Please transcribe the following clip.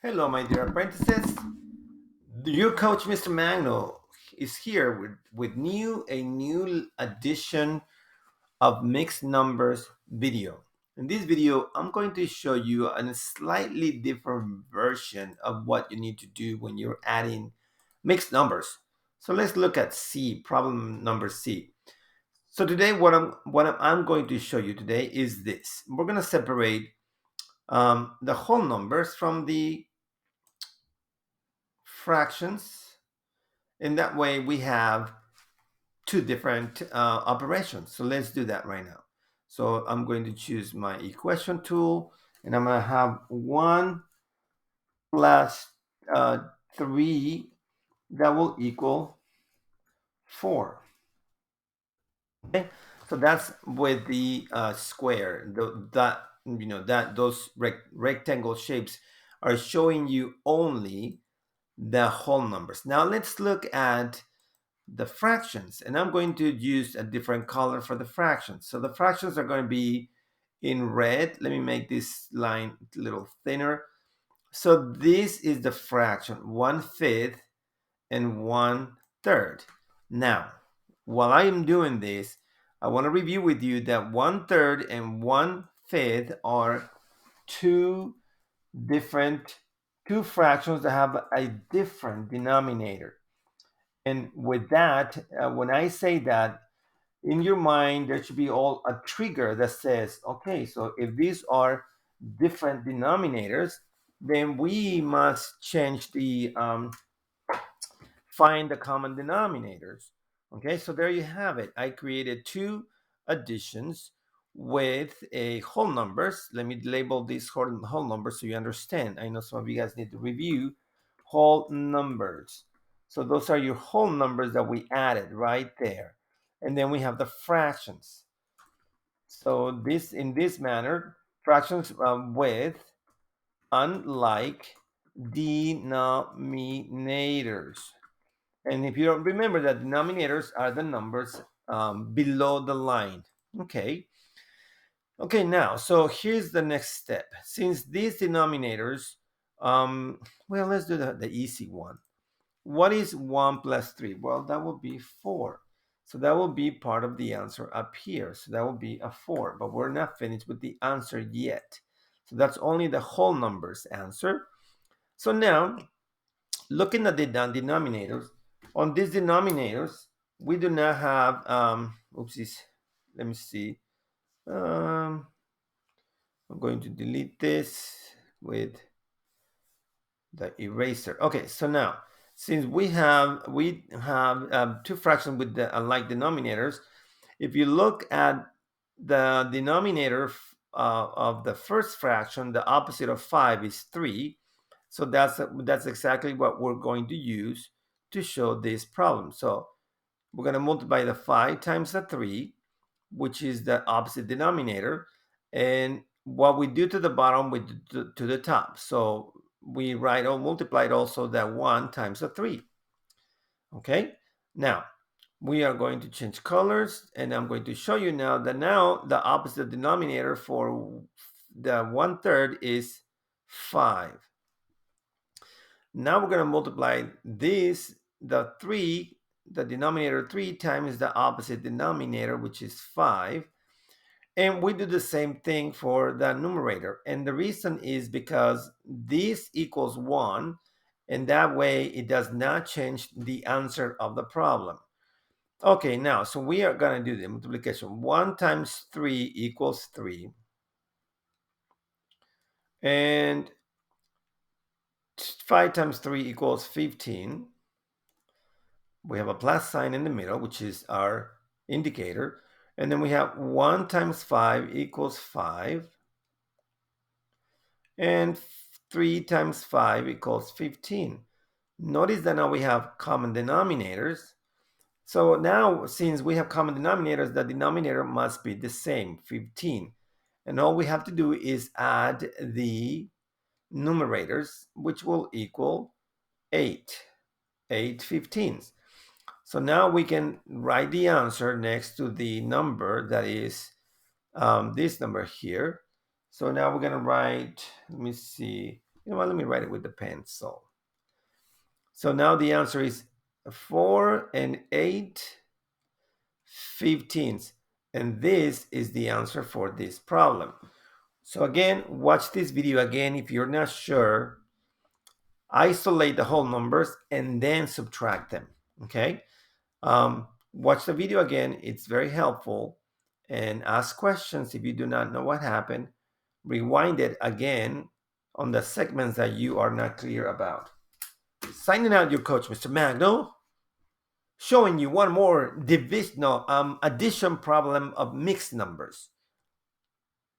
Hello, my dear apprentices. Your coach, Mr. Magno, is here with a new edition of mixed numbers video. In this video, I'm going to show you a slightly different version of what you need to do when you're adding mixed numbers. So let's look at C, problem number C. So today, what I'm going to show you today is this. We're going to separate the whole numbers from the fractions. In that way, we have two different operations. So let's do that right now. So I'm going to choose my equation tool, and I'm going to have 1 plus 3 that will equal 4. Okay, so that's with the square. That those rectangle shapes are showing you only the whole numbers. Now let's look at the fractions, and I'm going to use a different color for the fractions. So the fractions are going to be in red. Let me make this line a little thinner. So this is the fraction, 1/5 and 1/3. Now, while I am doing this, I want to review with you that 1/3 and 1/5 are two different two fractions that have a different denominator. And with that, when I say that, in your mind, there should be all a trigger that says, okay, so if these are different denominators, then we must change the find the common denominators. Okay, so there you have it. I created two additions with a whole numbers. Let me label these whole numbers so you understand. I know some of you guys need to review whole numbers. So those are your whole numbers that we added right there. And then we have the fractions. So this in this manner, fractions with unlike denominators. And if you don't remember that denominators are the numbers below the line. Okay. Okay, now, so here's the next step. Since these denominators, well, let's do the easy one. What is 1 plus 3? Well, that will be 4. So that will be part of the answer up here. So that will be a 4, but we're not finished with the answer yet. So that's only the whole numbers answer. So now, looking at the denominators, on these denominators, we do not have, oopsies, let me see. I'm going to delete this with the eraser. Okay, so now, since we have two fractions with the unlike denominators, if you look at the denominator of the first fraction, the opposite of 5 is 3. So that's exactly what we're going to use to show this problem. So we're going to multiply the 5 times the 3, which is the opposite denominator. And what we do to the bottom, we do to the top. So we write or multiplied also that 1 times the 3. Okay, now we are going to change colors, and I'm going to show you now that now the opposite denominator for the 1/3 is 5. Now we're going to multiply this, the 3, the denominator 3 times the opposite denominator, which is 5. And we do the same thing for the numerator. And the reason is because this equals 1, and that way it does not change the answer of the problem. Okay, now, so we are going to do the multiplication. 1 times 3 equals 3. And 5 times 3 equals 15. We have a plus sign in the middle, which is our indicator. And then we have 1 times 5 equals 5. And 3 times 5 equals 15. Notice that now we have common denominators. So now, since we have common denominators, the denominator must be the same, 15. And all we have to do is add the numerators, which will equal 8, 8 15s. So now we can write the answer next to the number that is this number here. So now we're going to write, let me see, You know what? Let me write it with the pencil. So now the answer is 4 and 8/15. And this is the answer for this problem. So again, watch this video again if you're not sure. Isolate the whole numbers and then subtract them, okay? Watch the video again. It's very helpful. And ask questions if you do not know what happened. Rewind it again on the segments that you are not clear about. Signing out, your coach, Mr. Magno, showing you one more addition problem of mixed numbers.